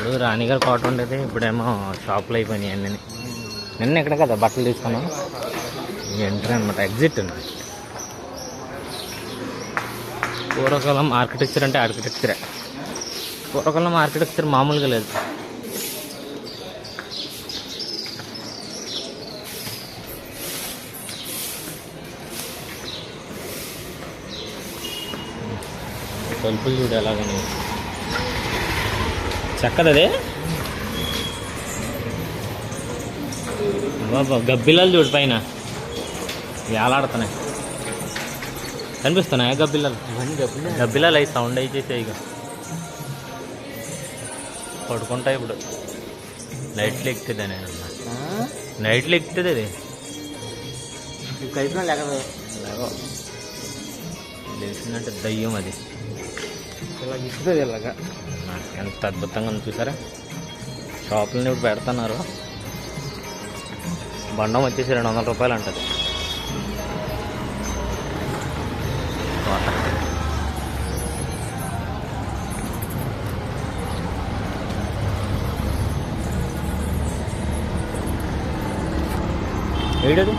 ఇప్పుడు రాణిగారు కోట ఉండేది, ఇప్పుడేమో షాపులు అయిపోయినాయి అన్నీ. నిన్న ఇక్కడ కదా బట్టలు తీసుకున్నాం. ఎంట్రీ అనమాట, ఎగ్జిట్. పూర్వకాలం ఆర్కిటెక్చర్ అంటే ఆర్కిటెక్చరే. పూర్వకాలం ఆర్కిటెక్చర్ మామూలుగా లేదు. తలుపులు చూడు ఎలాగని చక్కదదే. బాబా గబ్బిలాలు చూడు పైన వేలాడుతున్నాయి, కనిపిస్తున్నాయా గబ్బిలాలు? గబ్బిలాలు అవి సౌండ్ అయిచేసాయి, ఇక పడుకుంటాయి. ఇప్పుడు నైట్లో ఎక్కుతుంది అని, నైట్లో ఎక్కుతుంది అది. లేచిందంటే దయ్యం అది, ఇలా ఇస్తుంది. ఇలాగా ఎంత అద్భుతంగా ఉంది చూసారా. షాపులని ఇప్పుడు పెడుతున్నారు. బండం వచ్చేసి 200 రూపాయలు అంటది. ఏడది